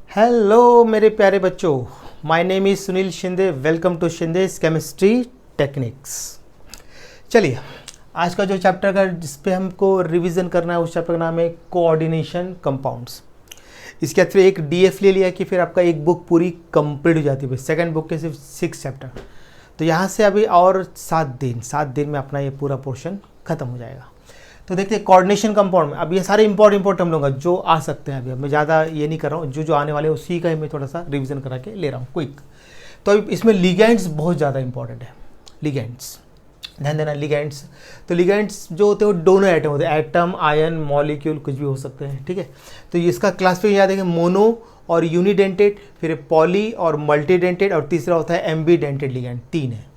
Hello मेरे प्यारे बच्चों, my name is Sunil Shinde. Welcome to Shinde's chemistry techniques. चलिए, आज का जो चैप्टर का जिस पे हमको रिवीजन करना है उस चैप्टर का नाम है कोऑर्डिनेशन कंपाउंड्स। इसके बाद फिर एक डीएफ ले लिया कि फिर आपका एक बुक पूरी कंप्लीट हो जाती है। सेकंड बुक के सिर्फ 6 चैप्टर, तो यहाँ से अभी और 7 दिन में अपना ये पूरा पोर्शन खत्म हो जाएगा। तो देखते हैं कोऑर्डिनेशन कंपाउंड में अब ये सारे इंपॉर्टेंट टर्म लूँगा जो आ सकते हैं। अभी मैं ज़्यादा ये नहीं कर रहा हूँ, जो आने वाले हैं उसी का ही मैं थोड़ा सा रिवीजन करा के ले रहा हूँ क्विक। तो अब इसमें लिगेंड्स बहुत ज़्यादा इंपॉर्टेंट है। लिगेंड्स ध्यान देना। लिगेंड्स तो लिगेंड्स जो होते हैं वो दोनों एटम होते हैं, एटम आयन मॉलिक्यूल कुछ भी हो सकते हैं, ठीक है। तो इसका क्लासिफिकेशन याद है कि मोनो और यूनिडेंटेड, फिर पॉली और मल्टीडेंटेड, और तीसरा होता है एम्बीडेंटेड लिगेंड। 3 है।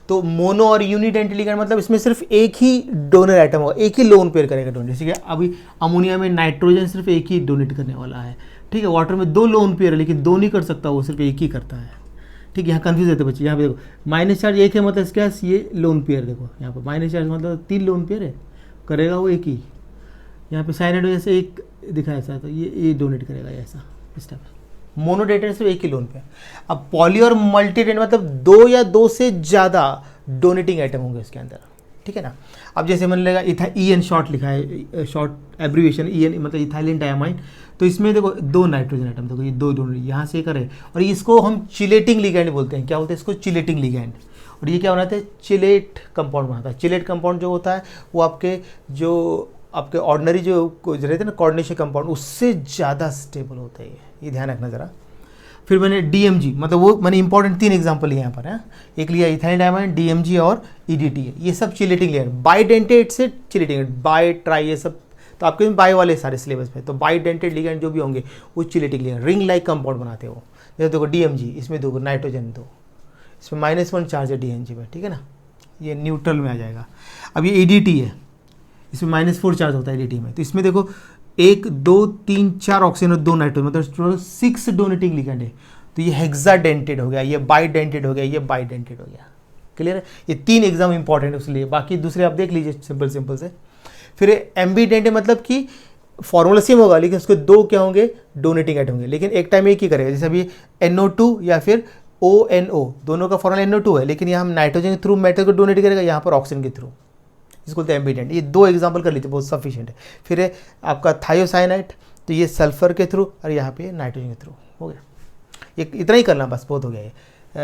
तो मोनो और यूनिडेंटेड लिगेंड मतलब इसमें सिर्फ एक ही डोनर एटम होगा, एक ही लोन पेयर करेगा डोनेट। जैसे कि अभी अमोनिया में नाइट्रोजन सिर्फ एक ही डोनेट करने वाला है, ठीक है। वाटर में 2 लोन पेयर है लेकिन 2 नहीं कर सकता, वो सिर्फ एक ही करता है, ठीक है। यहाँ कन्फ्यूज होते बच्चे। यहाँ पे देखो माइनस चार्ज एक है, मतलब क्या ये लोन पेयर। देखो यहाँ पर माइनस चार्ज मतलब 3 लोन पेयर है, करेगा वो एक ही। यहाँ पे साइनाइड वजह से एक दिखाया ऐसा, तो ये डोनेट करेगा ऐसा इस टाइप। मोनोडेटेड सिर्फ एक ही लोन पे। अब पॉली और मल्टीडेंट मतलब 2 या 2 से ज़्यादा डोनेटिंग आइटम होंगे इसके अंदर, ठीक है ना। अब जैसे मैंने लगा EN शॉर्ट लिखा है, शॉर्ट एब्रीविएशन EN मतलब इथाइलिन डायमाइन। तो इसमें देखो 2 नाइट्रोजन आइटम, देखो ये 2 डोनेट यहाँ से करे, और इसको हम चिलेटिंग लिगैंड बोलते हैं। क्या बोलते हैं इसको? Chelating ligand. और ये क्या बनाते हैं? चिलेट कंपाउंड बनाता है। चिलेट कंपाउंड जो होता है वो आपके ऑर्डिनरी जो रहते हैं ना कोऑर्डिनेशन कंपाउंड, उससे ज़्यादा स्टेबल होता है ये ध्यान रखना ज़रा। फिर मैंने DMG मतलब वो मैंने इंपॉर्टेंट 3 एग्जांपल लिए यहाँ पर है। एक लिया इथाइल डायमाइन, DMG और EDT है। ये सब चिलेटिंग लिगैंड। बाइडेंटेड से चिलेटिंग, बाई ट्राई ये सब तो आपके बाई वाले सारे सिलेबस पे। तो बाइडेंटेड लिगैंड जो भी होंगे वो chelating ligand, ring like compound बनाते हैं वो। जैसे देखो DMG, इसमें देखो नाइट्रोजन 2, इसमें -1 चार्ज है DMG में, ठीक है ना। ये न्यूट्रल में आ जाएगा। अब ये EDT है, इसमें -4 चार्ज होता है EDT में। तो इसमें देखो 1 2 3 4 ऑक्सीजन और 2 नाइट्रोजन, मतलब 6 डोनेटिंग लिगैंड है। तो ये हेक्साडेंटेड हो गया, ये बाइडेंटेड हो गया, ये बाइडेंटेड हो गया। क्लियर है? ये 3 एग्जाम इंपॉर्टेंट है उसके लिए, बाकी दूसरे आप देख लीजिए सिंपल से। फिर एम्बीडेंटेड मतलब कि फॉर्मूला सेम होगा लेकिन उसके 2 क्या होंगे? डोनेटिंग आइटम होंगे, लेकिन एक टाइम एक ही करेगा। जैसे अभी NO2 या फिर ONO, दोनों का फॉर्मूला NO2 है, लेकिन यहाँ हम नाइट्रोजन के थ्रू मेटल को डोनेट करेगा, यहाँ पर ऑक्सीजन के थ्रू। इसको बोलते हैं एम्बीडेंट। ये 2 एग्जांपल कर लीजिए, बहुत सफिशिएंट है। फिर है आपका थायोसाइनाइड, तो ये सल्फर के थ्रू और यहाँ पे नाइट्रोजन के थ्रू हो गया। ये इतना ही करना बस, बहुत हो गया ये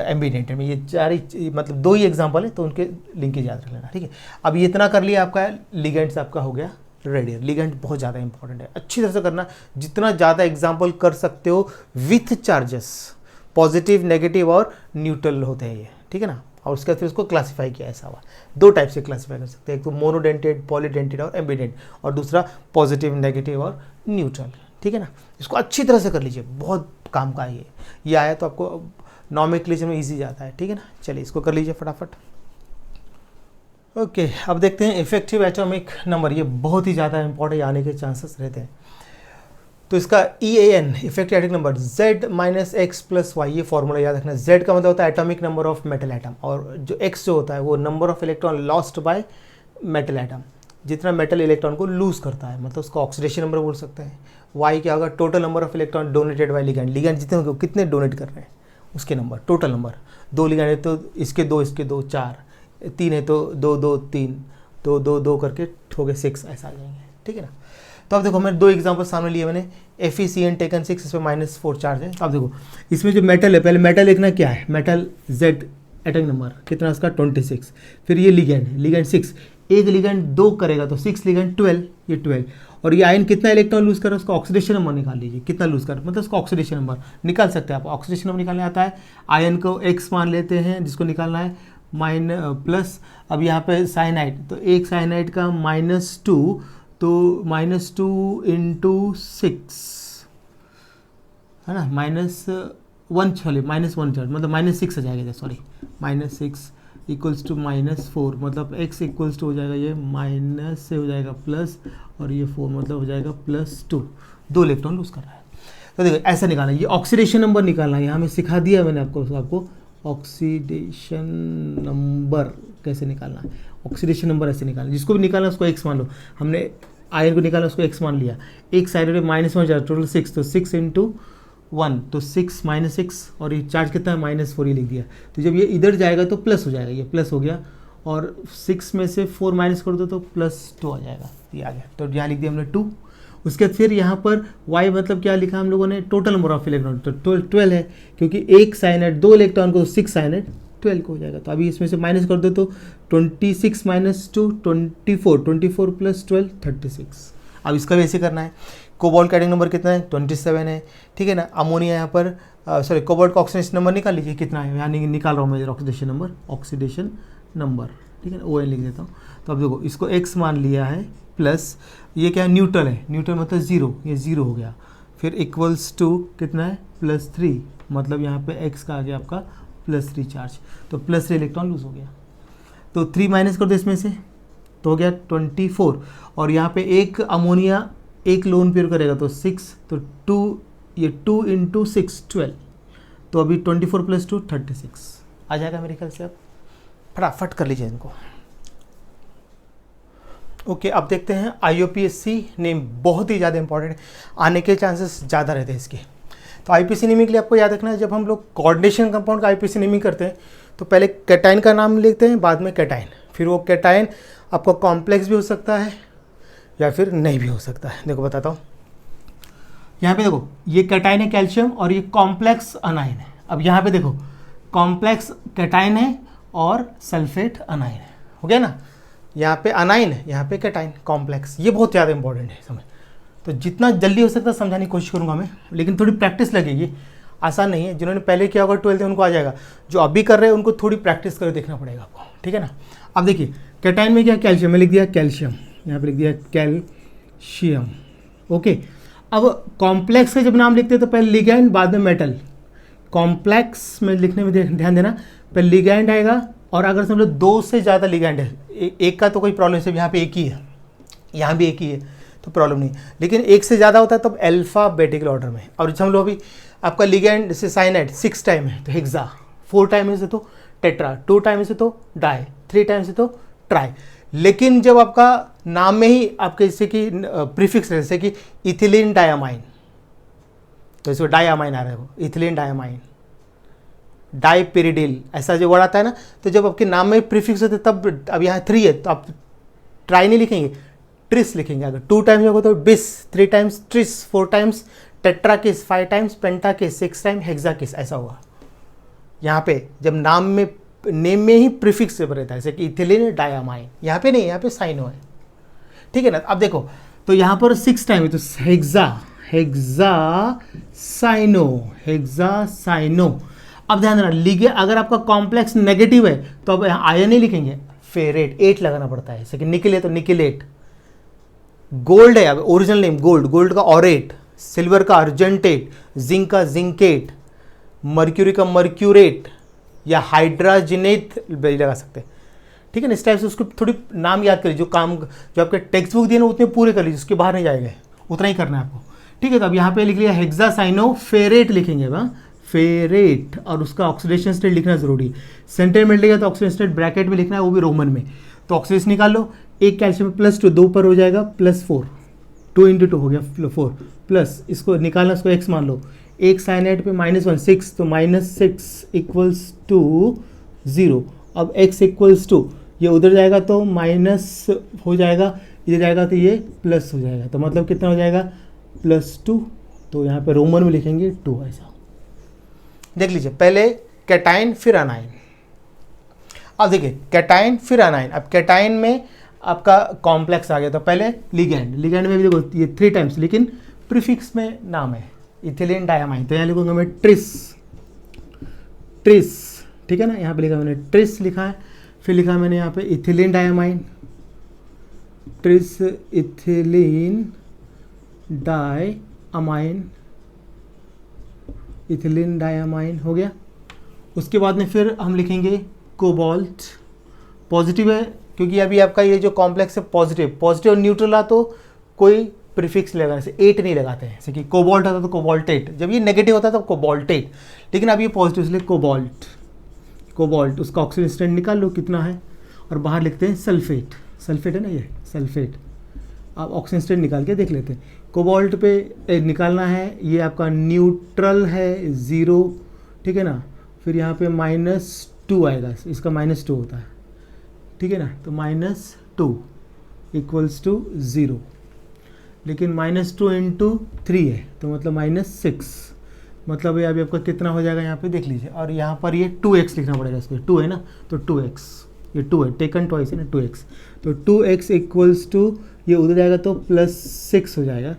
एम्बीडेंट में। ये 4 ही मतलब 2 ही एग्जांपल है, तो उनके लिंकेज याद रख लेना, ठीक है। अब ये इतना कर लिया, आपका लिगेंड्स आपका हो गया रेडी। लिगेंड बहुत ज़्यादा इंपॉर्टेंट है, अच्छी तरह से करना। जितना ज़्यादा एग्जाम्पल कर सकते हो विथ चार्जेस, पॉजिटिव नेगेटिव और न्यूट्रल होते हैं ये, ठीक है ना। और उसके बाद फिर उसको क्लासीफाई किया ऐसा हुआ। 2 टाइप से क्लासीफाई कर सकते हैं, एक तो मोनोडेंटेड, पॉलीडेंटेड और एम्बीडेंट, और दूसरा पॉजिटिव नेगेटिव और न्यूट्रल, ठीक है ना। इसको अच्छी तरह से कर लीजिए, बहुत काम का है ये आया तो आपको नॉमेनक्लेचर में इजी जाता है, ठीक है ना। चलिए इसको कर लीजिए फटाफट। ओके, अब देखते हैं इफेक्टिव एटॉमिक नंबर। ये बहुत ही ज़्यादा इंपॉर्टेंट आने के चांसेस रहते हैं। तो इसका EAN effective atomic number Z - X + Y, ये फॉर्मूला याद रखना। Z का मतलब होता है atomic number of metal atom, और जो X जो होता है वो number of electron lost by metal atom, जितना मेटल इलेक्ट्रॉन को लूज करता है, मतलब उसको ऑक्सीडेशन नंबर बोल सकते हैं। Y क्या होगा? Total number of electron donated bye ligand. Ligand जितने होंगे कितने डोनेट कर रहे हैं उसके नंबर, टोटल नंबर। 2 लिगैंड है तो इसके 2 4, 3 है तो 2 2 3, 2 2 2 करके हो गए 6, ऐसा आ जाएंगे, ठीक है ना। तो अब देखो मैंने 2 एग्जांपल सामने लिए मैंने। FeCN टेकन 6, इसमें -4 चार्ज है। अब देखो इसमें जो मेटल है, पहले मेटल लिखना क्या है? मेटल Z एटॉमिक नंबर कितना उसका? 26। फिर ये लिगैंड है, लिगैंड 6, एक लिगैंड 2 करेगा तो 6 लिगैंड 12, ये 12। और ये आयन कितना इलेक्ट्रॉन लूज कर रहा है, उसका ऑक्सीडेशन नंबर निकाल लीजिए, कितना लूज कर, मतलब उसका ऑक्सीडेशन नंबर निकाल सकते हैं आप। ऑक्सीडेशन नंबर निकालने आता है, आयन को X मान लेते हैं जिसको निकालना है प्लस। अब यहाँ पे साइनाइड, तो एक साइनाइड का -2, तो -2 × 6 है ना, -1 चार्ज मतलब -6 आ जाएगा, सॉरी -6 इक्वल्स टू -4, मतलब x इक्वल्स टू हो जाएगा ये माइनस से हो जाएगा प्लस, और ये 4 मतलब हो जाएगा +2। 2 इलेक्ट्रॉन लूज कर रहा है। तो देखो ऐसा निकालना है, ये ऑक्सीडेशन नंबर निकालना है। यहाँ मैं सिखा दिया मैंने आपको ऑक्सीडेशन नंबर कैसे निकालना है। ऑक्सीडेशन नंबर ऐसे निकालना, जिसको भी निकालना उसको x मान लो। हमने आयन को निकाला उसको x मान लिया। एक साइड में -1 चार्ज, टोटल 6, तो 6 × 1, तो 6 -6 और ये चार्ज कितना है -4 ही लिख दिया। तो जब ये इधर जाएगा तो प्लस हो जाएगा, ये प्लस हो गया, और 6 में से 4 माइनस कर दो तो +2 आ जाएगा, ये आ गया। तो यहाँ लिख दिया हमने 2। उसके बाद फिर यहाँ पर y मतलब क्या लिखा हम लोगों ने, टोटल नंबर ऑफ इलेक्ट्रॉन, तो 12 है, क्योंकि एक साइनाइड 2 इलेक्ट्रॉन को 6 साइनाइड 12 को हो जाएगा। तो अभी इसमें से माइनस कर दो तो 26 - 2 24, 24 + 12 36। अब इसका भी ऐसे करना है। कोबाल्ट का एटॉमिक नंबर कितना है, 27 है, ठीक है ना। अमोनिया यहाँ पर सॉरी कोबाल्ट का ऑक्सीडेशन नंबर निकाल लीजिए कितना है, यहाँ निकाल रहा हूँ मैं ऑक्सीडेशन नंबर, ठीक है ना, ON लिख देता हूँ। तो अब देखो इसको x मान लिया है, प्लस ये क्या है, न्यूट्रल है, न्यूट्रल मतलब 0, ये 0 हो गया। फिर इक्वल्स टू कितना है, +3, मतलब यहाँ पे x का आ गया आपका +3 चार्ज, तो +3 इलेक्ट्रॉन लूज हो गया। तो 3 माइनस कर दो इसमें से, तो हो गया 24, और यहाँ पे एक अमोनिया एक लोन पेयर करेगा तो 6, तो 2, ये 2 × 6 12, तो अभी 24 + 2 36 आ जाएगा मेरे ख्याल से। अब फटाफट कर लीजिए इनको। ओके, अब देखते हैं IUPAC नेम, बहुत ही ज़्यादा इंपॉर्टेंट है, आने के चांसेस ज़्यादा रहते हैं इसके। तो IUPAC नेमिंग के लिए आपको याद रखना है, जब हम लोग कोऑर्डिनेशन कंपाउंड का IUPAC नेमिंग करते हैं तो पहले कैटाइन का नाम लिखते हैं, बाद में कैटाइन, फिर वो कैटाइन आपका कॉम्प्लेक्स भी हो सकता है या फिर नहीं भी हो सकता है। देखो बताता हूँ, यहाँ पे देखो ये कैटाइन है कैल्शियम, और ये कॉम्प्लेक्स अनाइन है। अब यहाँ पे देखो कॉम्प्लेक्स कैटाइन है और सल्फेट अनाइन है, हो गया ना। यहाँ पे अनाइन है, यहाँ पे कैटाइन, कॉम्प्लेक्स, ये बहुत ज़्यादा इंपॉर्टेंट है समझ। तो जितना जल्दी हो सकता है समझाने की कोशिश करूँगा मैं, लेकिन थोड़ी प्रैक्टिस लगेगी, आसान नहीं है। जिन्होंने पहले किया होगा 12th में उनको आ जाएगा, जो अभी कर रहे हैं उनको थोड़ी प्रैक्टिस कर देखना पड़ेगा आपको, ठीक है ना। अब देखिए कैटाइन में क्या, कैल्शियम में लिख दिया कैल्शियम, यहाँ पे लिख दिया कैल्शियम, ओके। अब कॉम्प्लेक्स का जब नाम लिखते हैं तो पहले लिगैंड बाद में मेटल। कॉम्प्लेक्स में लिखने में ध्यान देना, पहले लिगैंड आएगा, और अगर समझ लो 2 से ज़्यादा लिगैंड है, एक का तो कोई प्रॉब्लम नहीं, यहाँ पे एक ही है, यहाँ भी एक ही है तो प्रॉब्लम नहीं, लेकिन एक से ज़्यादा होता है तब अल्फ़ाबेटिकल ऑर्डर में। और समझ लो अभी आपका लिगैंड जैसे साइनाइड 6 टाइम है तो हेक्सा, 4 टाइम से तो टेट्रा, 2 टाइम से तो डाई, 3 टाइम से तो ट्राई। लेकिन जब आपका नाम में ही आपके जैसे कि प्रीफिक्स जैसे कि इथिलीन डायामाइन, तो इसको डायामाइन आ रहा है, इथिलीन डायामाइन, डाइपिरिडिल, ऐसा जो वर्ड आता है ना, तो जब आपके नाम में प्रीफिक्स होते तब, अब यहाँ 3 है तो आप ट्राई नहीं लिखेंगे, ट्रिस लिखेंगे। अगर 2 टाइम्स होगा तो bis, 3 times tris, 4 times tetrakis, 5 times pentakis, 6 time hexakis, ऐसा होगा। यहाँ पे जब नाम में नेम में ही प्रीफिक्स से रहता है, जैसे कि इथिलीन डायामाइन, यहाँ पे नहीं, यहाँ पे साइनो है, ठीक है ना। अब देखो तो यहाँ पर 6 टाइम है तो हेक्सासाइनो। अब ध्यान देना, लिगे अगर आपका कॉम्प्लेक्स नेगेटिव है तो अब यहाँ आयन नहीं लिखेंगे, फेरेट 8 लगाना पड़ता है, जैसे कि निकल है तो निकलेट। गोल्ड है, अब ओरिजिनल नेम गोल्ड, गोल्ड का ऑरेट, सिल्वर का अर्जेंटेट, जिंक का जिंकेट, मर्क्यूरी का मर्क्यूरेट, या हाइड्राजिनेट भी लगा सकते हैं, ठीक है ना। इस टाइप से उसको थोड़ी नाम याद करिए, जो आपके टेक्स्ट बुक दिए ना उतने पूरे कर लीजिए, उसके बाहर नहीं जाएगा, उतना ही करना है आपको, ठीक है। तो अब यहाँ पे लिख लिया हेक्सासाइनो फेरेट लिखेंगे, फेरेट, और उसका ऑक्सीडेशन स्टेट लिखना जरूरी है। सेंटर में लिखा तो ऑक्सीडेशन स्टेट ब्रैकेट में लिखना है, वो भी रोमन में। तो ऑक्सीडेशन निकाल लो, एक कैल्शियम +2, 2 पर हो जाएगा +4, 2 × 2 हो गया 4, प्लस इसको निकालना, इसको x मान लो, एक साइनाइड पे -1 6, तो -6 = 0। अब x = ये उधर जाएगा तो माइनस हो जाएगा, इधर जाएगा तो ये प्लस हो जाएगा, तो मतलब कितना हो जाएगा +2। तो यहाँ पे रोमन में लिखेंगे 2, ऐसा देख लीजिए। पहले कैटाइन फिर अनाइन, अब देखिए कैटाइन फिर अनाइन। अब कैटाइन में आपका कॉम्प्लेक्स आ गया, तो पहले लिगैंड, लिगैंड में भी देखो ये 3 टाइम्स, लेकिन प्रीफिक्स में नाम है इथिलीन डायामाइन, तो यहाँ लिखूंगा मैं ट्रिस, ठीक है ना। यहाँ पे लिखा मैंने ट्रिस लिखा है, फिर लिखा मैंने यहाँ पे ethylene diamine, tris ethylene diamine, ethylene diamine हो गया। उसके बाद में फिर हम लिखेंगे कोबाल्ट, पॉजिटिव है क्योंकि अभी आपका ये जो कॉम्प्लेक्स है पॉजिटिव और न्यूट्रल आ तो कोई प्रीफिक्स लगाने से 8 नहीं लगाते हैं, जैसे कि कोबाल्ट आता तो कोबाल्टेट, जब ये नेगेटिव होता है तो कोबाल्टेट, लेकिन अब ये पॉजिटिव इसलिए कोबाल्ट। उसका ऑक्सीजन स्टेट निकाल लो कितना है, और बाहर लिखते हैं सल्फेट है ना, ये सल्फेट। आप ऑक्सीजन स्टेट निकाल के देख लेते हैं कोबाल्ट पे निकालना है, ये आपका न्यूट्रल है 0, ठीक है ना। फिर यहाँ पे -2 आएगा, इसका -2 होता है, ठीक है ना। तो -2 इक्वल्स टू 0, लेकिन -2 इंटू 3 है तो मतलब -6, मतलब ये अभी आपका कितना हो जाएगा यहाँ पे देख लीजिए। और यहाँ पर ये 2x लिखना पड़ेगा, इसको 2 है ना, तो 2x, ये 2 है, टेकन ट्वाइस है ना 2x, तो 2x इक्वल्स टू ये उधर जाएगा तो +6 हो जाएगा,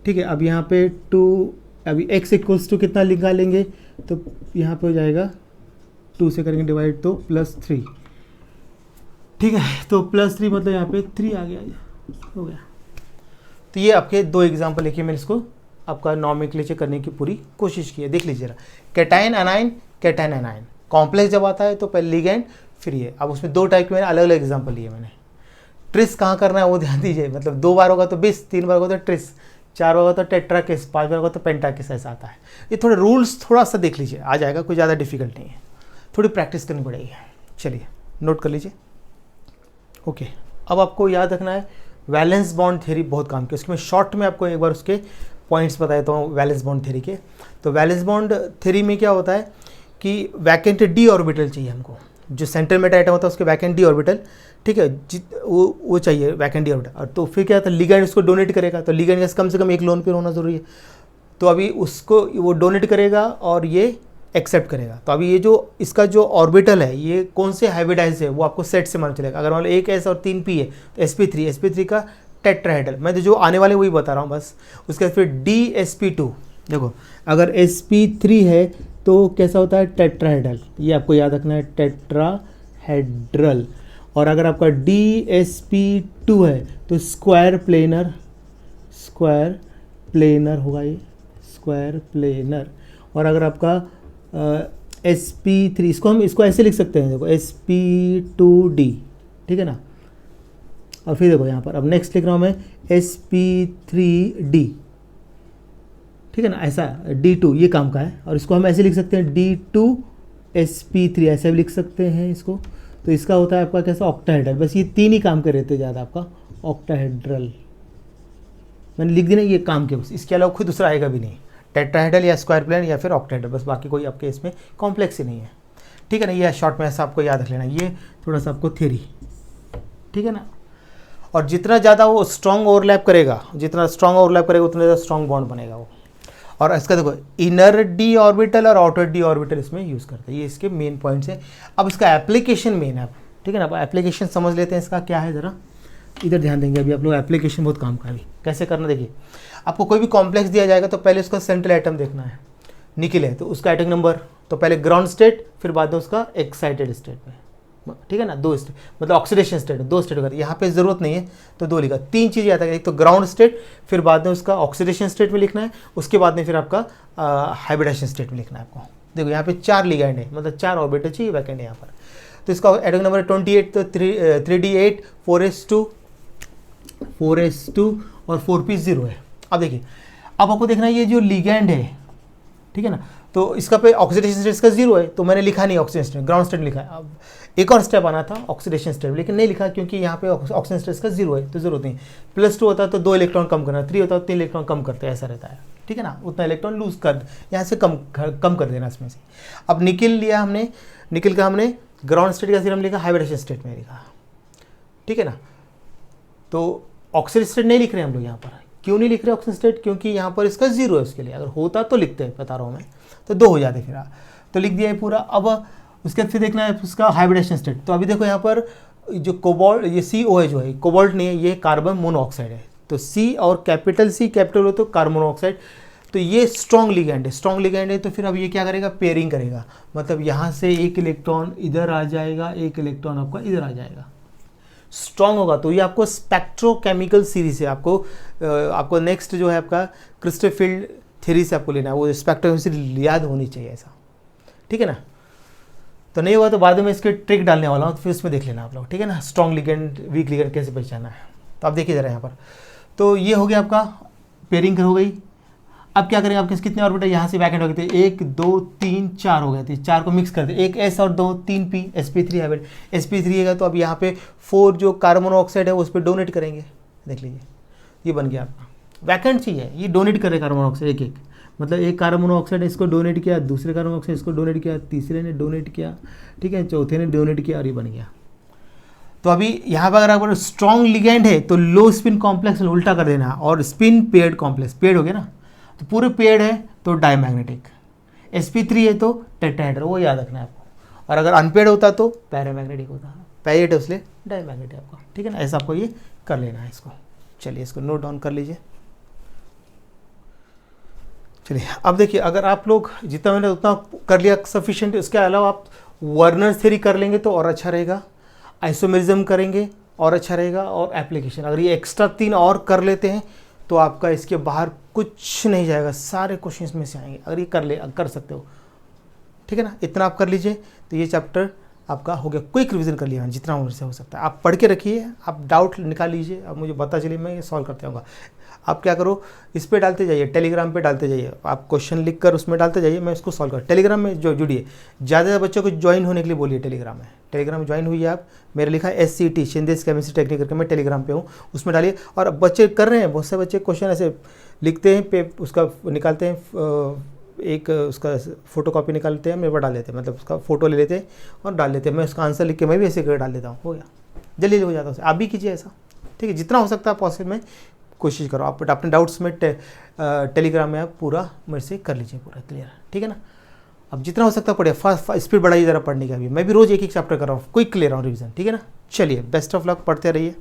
ठीक है। अब यहाँ पे 2, अभी x इक्वल्स टू कितना निकालेंगे तो यहाँ पे हो जाएगा 2 से करेंगे डिवाइड तो +3, ठीक है। तो +3 मतलब यहाँ पे 3 आ गया, हो गया। तो ये आपके 2 एग्जाम्पल लेके मैंने इसको आपका नॉमेनक्लेचर करने की पूरी कोशिश की है। देख लीजिए, कैटायन अनायन, कैटायन अनायन कॉम्प्लेक्स जब आता है तो पहले लिगेंड फिर ये। अब उसमें 2 टाइप के मैंने अलग अलग एग्जाम्पल लिए मैंने। ट्रिस कहाँ करना है वो ध्यान दीजिए, मतलब 2 बार होगा तो बिस, 3 बार होगा तो ट्रिस, 4 होगा तो टेट्राकिस, 5 बार होगा तो पेंटाकिस, ऐसा आता है। ये थोड़े रूल्स थोड़ा सा देख लीजिए, आ जाएगा, कोई ज़्यादा डिफिकल्ट नहीं है, थोड़ी प्रैक्टिस करनी पड़ेगी। चलिए नोट कर लीजिए। ओके, अब आपको याद रखना है वैलेंस बॉन्ड थ्योरी बहुत काम की, उसके मैं शॉर्ट में आपको एक बार उसके पॉइंट्स बता देता हूँ वैलेंस बॉन्ड थ्योरी के। तो वैलेंस बॉन्ड थ्योरी में क्या होता है कि वैकेंट डी ऑर्बिटल चाहिए हमको, जो सेंटर में एटम होता है उसके वैकेंट डी ऑर्बिटल, ठीक है, वो चाहिए वैकेंट डी ऑर्बिटल। और तो फिर क्या होता है, लिगेंड उसको डोनेट करेगा, तो लिगेंड कम से कम एक लोन पेयर होना जरूरी है। तो अभी उसको वो डोनेट करेगा और ये एक्सेप्ट करेगा। तो अभी ये जो इसका जो ऑर्बिटल है ये कौन से हाइब्रिडाइज है वो आपको सेट से मालूम चलेगा। अगर मान लो एक एस और 3 पी है तो sp3 का टेट्राहेड्रल, मैं तो जो आने वाले वही बता रहा हूँ बस। उसके बाद फिर dsp2, देखो अगर sp3 है तो कैसा होता है टेट्राहेड्रल, ये आपको याद रखना है टेट्राहेड्रल। और अगर आपका dsp2 है तो स्क्वायर प्लेनर होगा, ये स्क्वायर प्लेनर। और अगर आपका sp3, इसको ऐसे लिख सकते हैं, देखो sp2d, ठीक है ना। और फिर देखो यहाँ पर अब नेक्स्ट लिख रहा हूँ मैं sp3d, ठीक है ना, ऐसा d2 ये काम का है। और इसको हम ऐसे लिख सकते हैं d2sp3, ऐसे भी लिख सकते हैं इसको। तो इसका होता है आपका कैसा ऑक्टाहेड्रल, बस ये 3 ही काम कर रहे थे ज़्यादा, आपका ऑक्टाहेड्रल मैंने लिख दिया, ये काम के बस, इसके अलावा कोई दूसरा आएगा भी नहीं, टेट्राहेड्रल या स्क्वायर प्लेन या फिर ऑक्टाहेड्रल, बस बाकी कोई आपके इसमें कॉम्प्लेक्स ही नहीं है, ठीक है ना। ये शॉर्ट में ऐसा आपको याद रख लेना, ये थोड़ा सा आपको थ्योरी, ठीक है ना। और जितना ज़्यादा वो स्ट्रॉन्ग ओवरलैप करेगा, जितना स्ट्रॉन्ग ओवरलैप करेगा उतना ज़्यादा स्ट्रॉन्ग बॉन्ड बनेगा वो। और इसका देखो इनर डी ऑर्बिटल और आउटर डी ऑर्बिटल इसमें यूज़ करते हैं, ये इसके मेन पॉइंट्स हैं। अब इसका एप्लीकेशन मेन है, ठीक है ना। अब एप्लीकेशन समझ लेते हैं इसका क्या है, ज़रा इधर ध्यान देंगे। अभी आप लोग एप्लीकेशन बहुत काम का है, अभी कैसे करना देखिए। आपको कोई भी कॉम्प्लेक्स दिया जाएगा तो पहले उसका सेंट्रल एटम देखना है, निकल है तो उसका एटम नंबर, तो पहले ग्राउंड स्टेट फिर बाद में उसका एक्साइटेड स्टेट में, ठीक है ना। 2 स्टेट मतलब ऑक्सीडेशन स्टेट, 2 स्टेट होगा, यहाँ पे ज़रूरत नहीं है तो 2 लिखा। 3 चीज़ें आता है, एक तो ग्राउंड स्टेट, फिर बाद में उसका ऑक्सीडेशन स्टेट में लिखना है, उसके बाद में फिर आपका हाइब्रिडाइजेशन स्टेट में लिखना है आपको। देखो यहाँ पे 4 लिगैंड है, मतलब 4 ऑर्बिटल चाहिए वैकेंट है यहाँ पर। तो इसका एटम नंबर 28, तो 3d8 4s2 और 4p0 है। अब देखिए, अब आपको देखना है ये जो लिगैंड है, ठीक है ना, तो इसका पे ऑक्सीडेशन स्टेट इसका 0 है, तो मैंने लिखा नहीं ऑक्सीडेशन स्टेट, ग्राउंड स्टेट लिखा है। अब एक और स्टेप आना था ऑक्सीडेशन स्टेट, लेकिन नहीं लिखा क्योंकि यहाँ पे ऑक्सीजन स्टेट इसका 0 है, तो जरूरत नहीं। +2 होता है तो 2 इलेक्ट्रॉन कम करना, 3 होता है तो 3 इलेक्ट्रॉन कम करते हैं, ऐसा रहता है, ठीक है ना। उतना इलेक्ट्रॉन लूज कर यहाँ से कम कर देना इसमें से। अब निकल लिया हमने, निकल का हमने ग्राउंड स्टेट का सीरम लिखा, हाइब्रिडेशन स्टेट में लिखा, ठीक है ना। तो ऑक्सीजन स्टेट नहीं लिख रहे हम लोग यहाँ पर, क्यों नहीं लिख रहे ऑक्सीजन स्टेट, क्योंकि यहाँ पर इसका 0 है, उसके लिए अगर होता तो लिखते हैं, बता रहा हूँ मैं, तो 2 हो जाते फिर, तो लिख दिया है पूरा। अब उसके बाद फिर देखना है उसका हाइब्रिडेशन स्टेट। तो अभी देखो यहाँ पर जो कोबाल्ट, ये CO है जो है, कोबाल्ट नहीं है, ये कार्बन मोनोऑक्साइड है। तो C और कैपिटल C कैपिटल हो तो कार्बन मोनोऑक्साइड, तो ये स्ट्रॉन्ग लिगैंड है, स्ट्रॉन्ग लिगैंड है। तो फिर अब ये क्या करेगा, पेयरिंग करेगा, मतलब यहाँ से एक इलेक्ट्रॉन इधर आ जाएगा, एक इलेक्ट्रॉन आपका इधर आ जाएगा, स्ट्रॉन्ग होगा। तो ये आपको स्पेक्ट्रोकेमिकल सीरीज है, आपको नेक्स्ट जो है आपका क्रिस्टोफील्ड थ्योरी से आपको लेना है, वो स्पेक्ट्रोकेमिकल याद होनी चाहिए ऐसा, ठीक है ना। तो नहीं हुआ तो बाद में इसके ट्रिक डालने वाला हूँ, तो फिर इसमें देख लेना आप लोग, ठीक है ना, स्ट्रॉन्ग लिगेंड वीक लिगेंड कैसे पहचाना है। तो आप देखिए जरा यहाँ पर, तो ये हो गया आपका पेयरिंग हो गई। अब क्या करेंगे, आपके कितने ऑर्बिटल यहाँ से वैकेंट हो गए थे, 1 2 3 4 हो गए थे, 4 को मिक्स कर दे, 1 S और 2 3 P, sp3 हाइब्रिड, sp3 है। तो अब यहाँ पे 4 जो कार्बन मोनोऑक्साइड है उस पर डोनेट करेंगे, देख लीजिए ये बन गया आपका। वैकेंट चीज़ है, ये डोनेट करे कार्बन मोनोऑक्साइड एक एक, मतलब एक कार्बन मोनोऑक्साइड ने इसको डोनेट किया, दूसरे कार्बन मोनोऑक्साइड इसको डोनेट किया, तीसरे ने डोनेट किया, ठीक है, चौथे ने डोनेट किया और ये बन गया। तो अभी यहाँ पर अगर स्ट्रॉन्ग लिगेंड है तो लो स्पिन कॉम्प्लेक्स उल्टा कर देना, और स्पिन पेयर्ड कॉम्प्लेक्स, पेयर्ड हो गया ना, तो पूरे पेयर्ड है तो डायमैग्नेटिक, sp3 है तो टेट्राहेड्रल, वो याद रखना है आपको, और अगर अनपेयर्ड होता तो पैरामैग्नेटिक होता, पेयर्ड है उसलिए डायमैग्नेटिक आपका, ठीक है ना, ऐसा आपको ये कर लेना है इसको। चलिए इसको नोट डाउन कर लीजिए। चलिए अब देखिए, अगर आप लोग जितना मैंने उतना कर लिया सफिशिएंट, इसके अलावा आप वर्नर थ्योरी कर लेंगे तो और अच्छा रहेगा, आइसोमेरिज्म करेंगे और अच्छा रहेगा, और एप्लीकेशन अगर ये एक्स्ट्रा 3 और कर लेते हैं तो आपका इसके बाहर कुछ नहीं जाएगा, सारे क्वेश्चन में से आएंगे अगर ये कर सकते हो, ठीक है ना, इतना आप कर लीजिए तो ये चैप्टर आपका हो गया। क्विक रिवीजन कर लिया जितना उम्र से हो सकता है, आप पढ़ के रखिए, आप डाउट निकाल लीजिए, अब मुझे पता चलिए मैं ये सॉल्व करते आऊँगा। आप क्या करो, इस पे डालते जाइए, टेलीग्राम पे डालते जाइए, आप क्वेश्चन लिख कर उसमें डालते जाइए, मैं इसको सॉल्व कर, टेलीग्राम में जो जुड़िए, ज़्यादा बच्चों को ज्वाइन होने के लिए बोलिए टेलीग्राम में, टेलीग्राम ज्वाइन हुई आप, मेरा लिखा है SCT शिंदेस केमिस्ट्री टेक्निक करके, मैं टेलीग्राम पे हूँ, उसमें डालिए। और बच्चे कर रहे हैं, बहुत से बच्चे क्वेश्चन ऐसे लिखते हैं पे, उसका निकालते हैं, एक उसका फोटोकॉपी निकालते हैं, मेरे पर डाल देते हैं, मतलब उसका फोटो ले लेते हैं और डाल देते हैं, मैं उसका आंसर लिख के मैं भी ऐसे कर डाल देता हूँ, हो गया, जल्दी हो जाता है। आप भी कीजिए ऐसा, ठीक है, जितना हो सकता है पॉसिबल में कोशिश करो, आप अपने डाउट्स में टेलीग्राम में आप पूरा मेरे से कर लीजिए, पूरा क्लियर, ठीक है ना। अब जितना हो सकता है पढ़िए, फास्ट स्पीड बढ़ाइए ज़रा पढ़ने का भी, मैं भी रोज़ एक चैप्टर कर रहा हूँ, क्विक ले रहा हूँ रिवीजन, ठीक है ना। चलिए बेस्ट ऑफ लक, पढ़ते रहिए।